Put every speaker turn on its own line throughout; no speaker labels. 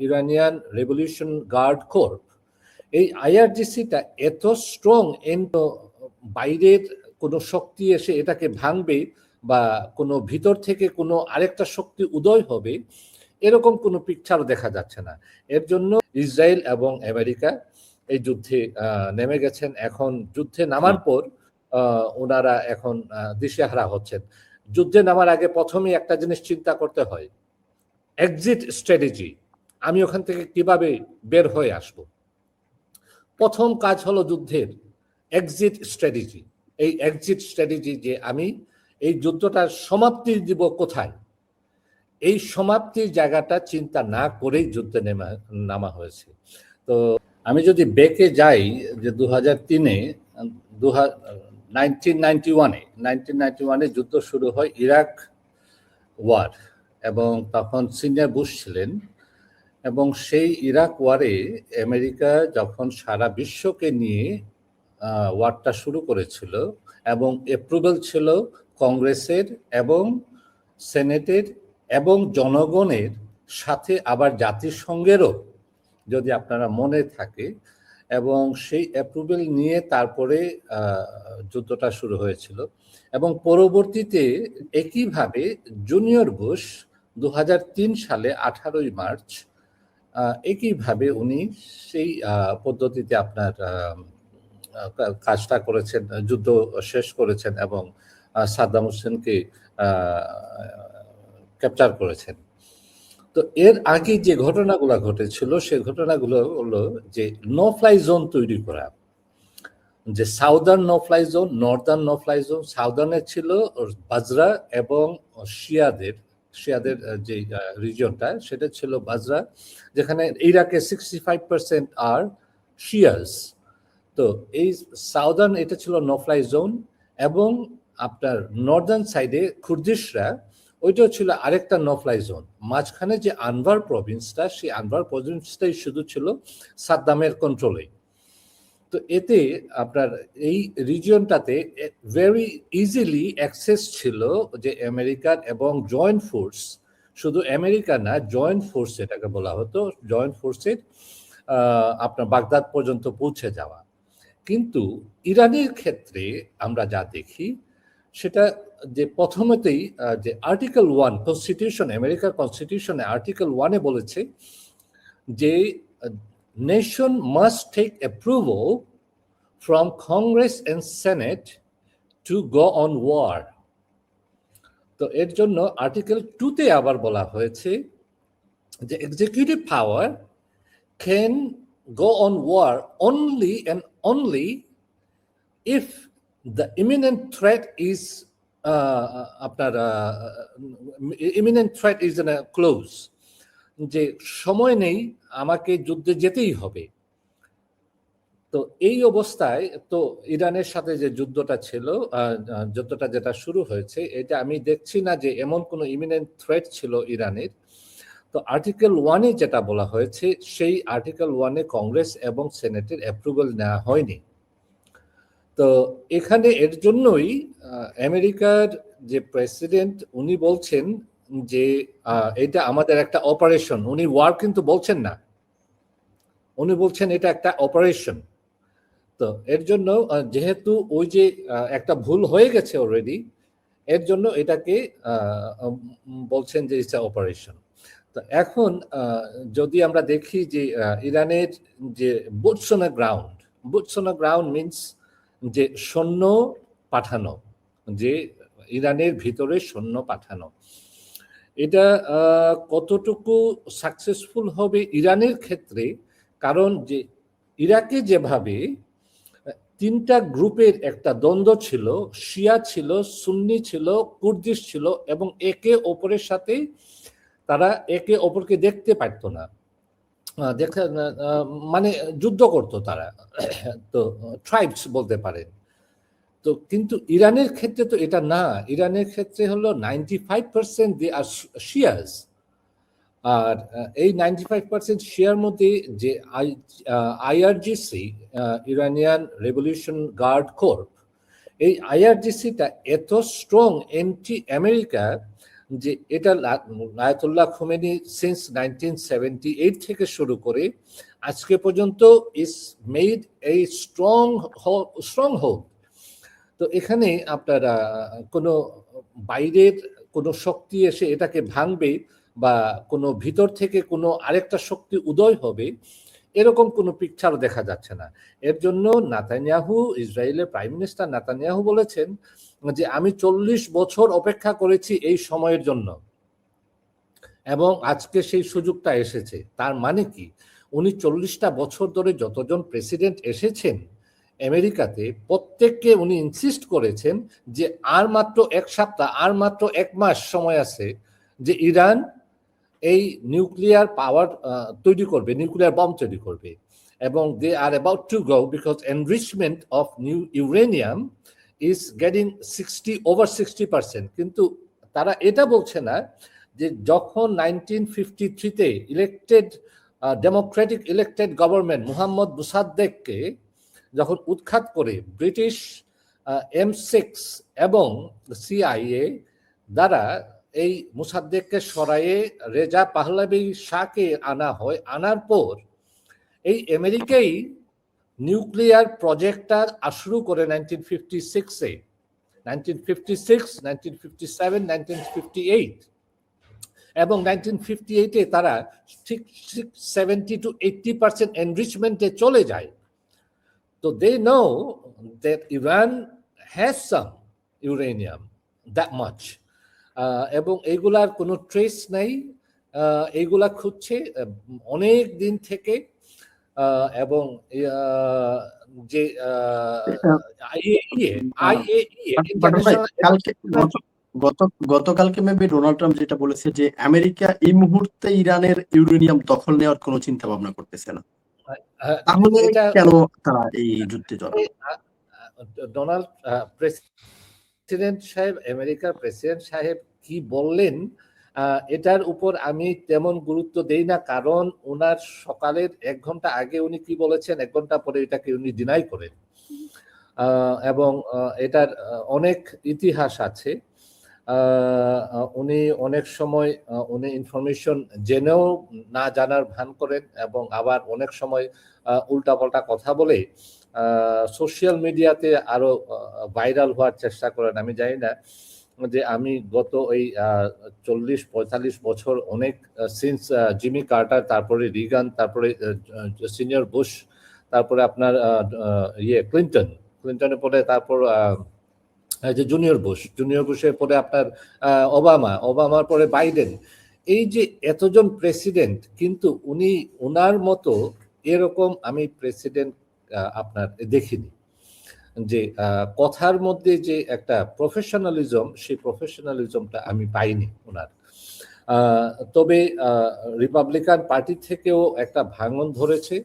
Iranian revolution guard Corp, এই আইআরজিসিটা এত strong বাইরের কোনো শক্তি এসে এটাকে ভাঙবে বা কোনো ভিতর থেকে কোনো আরেকটা শক্তি উদয় হবে এরকম কোনো পিকচার দেখা যাচ্ছে না। এর জন্য ইসরায়েল এবং আমেরিকা এই যুদ্ধে নেমে গেছেন। এখন যুদ্ধে নামার পর ওনারা এখন দিশেহারা হচ্ছেন। যুদ্ধে নামার আগে প্রথমেই একটা জিনিস চিন্তা করতে হয়, এক্সিট স্ট্র্যাটেজি, আমি ওখান থেকে কিভাবে বের হয়ে আসব। প্রথম কাজ হলো যুদ্ধের এক্সিট স্ট্র্যাটেজি। এই এক্সিট স্ট্র্যাটেজি যে আমি এই যুদ্ধটার সমাপ্তি দিব কোথায়, এই সমাপ্তির জায়গাটা চিন্তা না করেই যুদ্ধে নামা হয়েছে। তো আমি যদি বেকে যাই যে 2003-এ 1991-এ যুদ্ধ শুরু হয়, ইরাক ওয়ার, এবং তখন সিনিয়র বুশ ছিলেন। এবং সেই ইরাক ওয়ারে আমেরিকা যখন সারা বিশ্বকে নিয়ে ওয়ারটা শুরু করেছিল এবং অ্যাপ্রুভাল ছিল কংগ্রেসের এবং সেনেটের এবং জনগণের সাথে আবার জাতিসংঘেরও, যদি আপনারা মনে থাকে, এবং সেই অ্যাপ্রুভাল নিয়ে তারপরে যুদ্ধটা শুরু হয়েছিল। এবং পরবর্তীতে একইভাবে জুনিয়র বুশ 2003 সালে 18 মার্চ একইভাবে উনি সেই পদ্ধতিতে আপনার কাজটা করেছেন, যুদ্ধ শেষ করেছেন এবং সাদ্দাম হোসেনকে ক্যাপচার করেছেন। তো এর আগে যে ঘটনাগুলো ঘটেছিল সে ঘটনাগুলো হলো যে নো ফ্লাই জোন তৈরি করা, যে southern no fly zone, northern no fly zone. সাউদার্নে ছিল বাজরা এবং শিয়াদের যে রিজিয়নটা সেটা ছিল বাজরা, যেখানে ইরাকে 65% আর শিয়াস। তো এই সাউদার্ন এটা ছিল নো ফ্লাই জোন, এবং আপনার নর্দার্ন সাইডে কুর্দিশরা, ওইটাও ছিল আরেকটা নো ফ্লাই জোন। মাঝখানে যে আনভার প্রভিন্সটা, সেই আনভার প্রভিন্সটাই শুধু ছিল সাদ্দামের কন্ট্রোলে। তো এতে আপনার এই রিজিয়নটাতে ভেরি ইজিলি অ্যাক্সেস ছিল যে আমেরিকার এবং জয়েন্ট ফোর্স, শুধু আমেরিকা না, জয়েন্ট ফোর্স এটাকে বলা হতো, জয়েন্ট ফোর্সের আপনার বাগদাদ পর্যন্ত পৌঁছে যাওয়া। কিন্তু ইরানের ক্ষেত্রে আমরা যা দেখি সেটা যে প্রথমতেই যে আর্টিকেল 1 কনস্টিটিউশন, আমেরিকার কনস্টিটিউশনে আর্টিকেল 1-এ বলেছে যে nation must take approval from Congress and Senate to go on war. তো এর জন্য আর্টিকেল 2-তে আবার বলা হয়েছে যে executive power can go on war only and only if the imminent threat is imminent threat is in a close, যে সময় নেই, আমাকে যুদ্ধে যেতেই হবে। তো এই অবস্থায় তো ইরানের সাথে যে যুদ্ধটা ছিল, যুদ্ধটা যেটা শুরু হয়েছে, এটা আমি দেখছি না যে এমন কোনো ইমিনেন্ট থ্রেট ছিল ইরানের। তো আর্টিকেল 1-এ যেটা বলা হয়েছে, সেই আর্টিকেল 1-এ কংগ্রেস এবং সেনেটের অ্যাপ্রুভাল নেওয়া হয়নি। তো এখানে এর জন্যই আমেরিকার যে প্রেসিডেন্ট উনি বলছেন যে এটা আমাদের একটা অপারেশন, উনি ওয়ার কিন্তু বলছেন না, উনি বলছেন এটা একটা অপারেশন। তো এর জন্য যেহেতু ওই যে একটা ভুল হয়ে গেছে অলরেডি, এর জন্য এটাকে বলছেন যে ইটস অপারেশন। তো এখন যদি আমরা দেখি যে ইরানের যে boots on the ground means যে সৈন্য পাঠানো, যে ইরানের ভিতরে সৈন্য পাঠানো, এটা কতটুকু সাকসেসফুল হবে ইরানের ক্ষেত্রে, কারণ যে ইরাকে যেভাবে 3টা গ্রুপের একটা দ্বন্দ্ব ছিল, শিয়া ছিল, সুন্নি ছিল, কুর্দিশ ছিল, এবং একে অপরের সাথে তারা একে অপরকে দেখতে পারত না, মানে যুদ্ধ করত তারা, তো ট্রাইবস বলতে পারেন। তো কিন্তু ইরানের ক্ষেত্রে তো এটা না, ইরানের ক্ষেত্রে হলো 95% দে আর শিয়াস। আর এই 95% শিয়ার মধ্যে যে IRGC, Iranian revolution guard Corp, এই আইআরজিসিটা এত স্ট্রং অ্যান্টি আমেরিকা যে এটা আয়াতুল্লাহ খোমেনি সিন্স 1978 থেকে শুরু করে আজকে পর্যন্ত is made a strong hold. তো এখানে আপনার কোনো বাইরের কোনো শক্তি এসে এটাকে ভাঙবে বা কোনো ভিতর থেকে কোনো আরেকটা শক্তি উদয় হবে, এরকম কোনো পিকচার দেখা যাচ্ছে না। এর জন্য নেতানিয়াহু, ইসরায়েলের প্রাইম মিনিস্টার নেতানিয়াহু বলেছেন যে আমি 40 বছর অপেক্ষা করেছি এই সময়ের জন্য, এবং আজকে সেই সুযোগটা এসেছে। তার মানে কি, উনি 40টা বছর ধরে যতজন প্রেসিডেন্ট এসেছেন আমেরিকাতে, প্রত্যেককে উনি ইনসিস্ট করেছেন যে আর মাত্র 1 সপ্তাহ, আর মাত্র 1 মাস সময় আছে যে ইরান এই নিউক্লিয়ার পাওয়ার তৈরি করবে, নিউক্লিয়ার বম তৈরি করবে, এবং they are about to go because enrichment of new uranium is getting over 60%। কিন্তু তারা এটা বলছে না যে যখন 1953-তে elected democratic elected government Mohammad মুসাদ্দেককে যখন উৎখাত করে ব্রিটিশ M6 এবং CIA দ্বারা এই মুসাদ্দেককে সরাইয়ে রেজা পাহলাভি শাহকে আনা হয়, আনার পর এই আমেরিকাই নিউক্লিয়ার প্রজেক্টটা শুরু করে 1956-এ, 1956, 1957, 1958, এবং 1958-এ তারা ঠিক 70 to 80% এনরিচমেন্টে চলে যায়। তো they know that Iran has some uranium that much, এবং এইগুলার কোনো ট্রেস নাই, এইগুলা খুঁজছে অনেক দিন থেকে, এবং যে
গতকালকে মেবি ডোনাল্ড ট্রাম্প যেটা বলেছে যে আমেরিকা এই মুহূর্তে ইরানের ইউরেনিয়াম দখল নেওয়ার কোনো চিন্তা ভাবনা করতেছে না, তাহলে কেন তারা এই যুদ্ধে জড়াবে?
ডোনাল্ড প্রেসিডেন্ট সাহেব, আমেরিকার প্রেসিডেন্ট সাহেব কি বললেন এটার উপর আমি তেমন গুরুত্ব দেই না, কারণ ওনার সকালের 1 ঘন্টা আগে উনি কি বলেছেন, 1 ঘন্টা পরে এটাকে উনি ডিনাই করেন, এবং এটার অনেক ইতিহাস আছে। উনি অনেক সময় উনি ইনফরমেশন জেনেও না জানার ভান করেন, এবং আবার অনেক সময় উল্টাপাল্টা কথা বলে সোশ্যাল মিডিয়াতে আরো ভাইরাল হওয়ার চেষ্টা করেন। আমি জানি না যে আমি গত এই 40-45 বছর অনেক সিন্স জিমি কার্টার, তারপরে রিগান, তারপরে সিনিয়র বুশ, তারপরে আপনার ক্লিন্টনের পরে তারপর যে জুনিয়র বুশের পরে আপনার ওবামার পরে বাইডেন, এই যে এতজন প্রেসিডেন্ট, কিন্তু উনি ওনার মতো এরকম আমি প্রেসিডেন্ট আপনার দেখিনি, যে কথার মধ্যে যে একটা প্রফেশনালিজম, সেই প্রফেশনালিজমটা আমি পাইনি ওনার। তবে রিপাবলিকান পার্টি থেকেও একটা ভাঙন ধরেছে,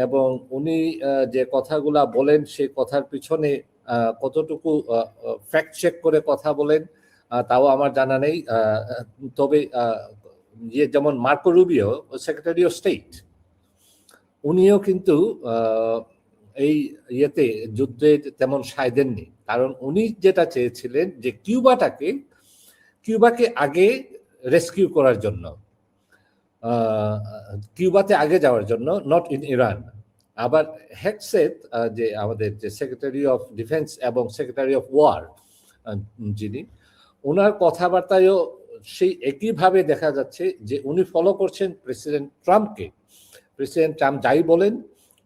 এবং উনি যে কথাগুলা বলেন সেই কথার পিছনে কতটুকু ফ্যাক্ট চেক করে কথা বলেন তাও আমার জানা নেই। তবে যেমন Marco Rubio, secretary of state, উনিও কিন্তু এই ইয়েতে যুদ্ধে তেমন সায় দেননি, কারণ উনি যেটা চেয়েছিলেন যে কিউবাকে আগে রেস্কিউ করার জন্য, কিউবাতে আগে যাওয়ার জন্য, নট ইন ইরান। আবার হেক্সেট, যে আমাদের যে সেক্রেটারি অফ ডিফেন্স এবং সেক্রেটারি অফ ওয়ার যিনি, ওনার কথাবার্তায়ও সেই একইভাবে দেখা যাচ্ছে যে উনি ফলো করছেন প্রেসিডেন্ট ট্রাম্পকে। প্রেসিডেন্ট ট্রাম্প যাই বলেন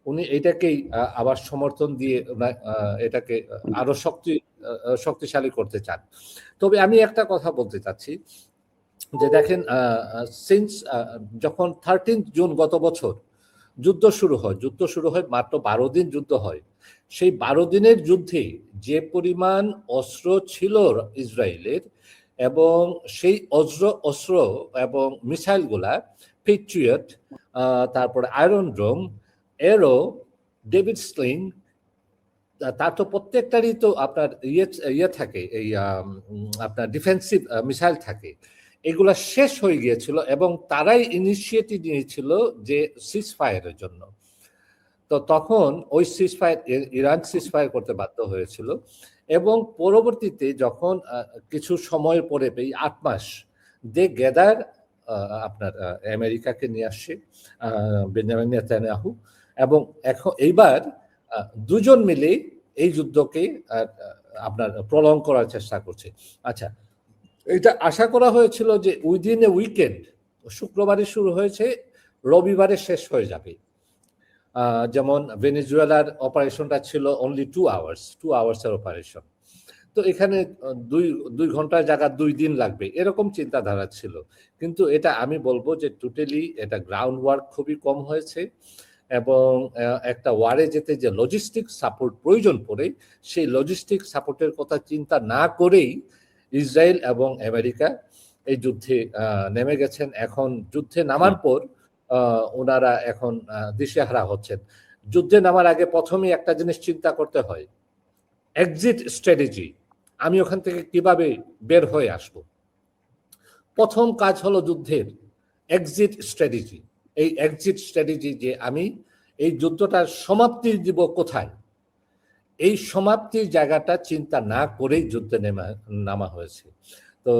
উনি এটাকেই আবার সমর্থন দিয়ে এটাকে আরো শক্তিশালী করতে চান। তবে আমি একটা কথা বলতে চাচ্ছি যে দেখেন, সিন্স যখন 13 জুন গত বছর যুদ্ধ শুরু হয়, মাত্র 12 দিন যুদ্ধ হয়। সেই 12 দিনের যুদ্ধে যে পরিমাণ অস্ত্র ছিল ইসরায়েলের, এবং সেই অস্ত্র এবং মিসাইলগুলা পেট্রিয়ট, তারপরে আয়রন ড্রোম, এরো, ডেভিড স্লিং, তার তো প্রত্যেকটারই তো আপনার ইয়ে থাকে, এই আপনার ডিফেন্সিভ মিসাইল থাকে, এগুলা শেষ হয়ে গিয়েছিল, এবং তারাই ইনিশিয়েটিভ নিয়েছিল যে সিজ ফায়ারের জন্য। তো তখন ওই সিজ ফায়ার, ইরান সিজ ফায়ার করতে বাধ্য হয়েছিল, এবং পরবর্তীতে যখন কিছু সময়ের পরে 8 মাস দে গেদার আপনার আমেরিকাকে নিয়ে আসছে বেঞ্জামিন নেতানিয়াহু, এবং এখন এইবার দুজন মিলে এই যুদ্ধকে আপনার প্রলং করার চেষ্টা করছে। আচ্ছা, এটা আশা করা হয়েছিল যে উইদিন এ উইকেন্ড, শুক্রবারে শুরু হয়েছে, রবিবারে শেষ হয়ে যাবে। যেমন ভেনেজুয়েলার অপারেশনটা ছিল অনলি 2 আওয়ার্সের অপারেশন, তো এখানে 2 ঘন্টার জায়গা 2 দিন লাগবে, এরকম চিন্তাধারা ছিল। কিন্তু এটা আমি বলবো যে টোটালি এটা গ্রাউন্ড ওয়ার্ক খুবই কম হয়েছে, এবং একটা ওয়ারে যেতে যে লজিস্টিক সাপোর্ট প্রয়োজন পড়ে, সেই লজিস্টিক সাপোর্টের কথা চিন্তা না করেই ইসরায়েল এবং আমেরিকা এই যুদ্ধে নেমে গেছেন। এখন যুদ্ধে নামার পর ওনারা এখন দিশেহারা হচ্ছেন। যুদ্ধে নামার আগে প্রথমেই একটা জিনিস চিন্তা করতে হয়, এক্সিট স্ট্র্যাটেজি, আমি ওখান থেকে কিভাবে বের হয়ে আসব। প্রথম কাজ হলো যুদ্ধের এক্সিট স্ট্র্যাটেজি। এই এক্সিট স্ট্র্যাটেজি যে আমি এই যুদ্ধটার সমাপ্তি দিব কোথায়, এই সমাপ্তির জায়গাটা চিন্তা না করেই যুদ্ধে নামা হয়েছে। তো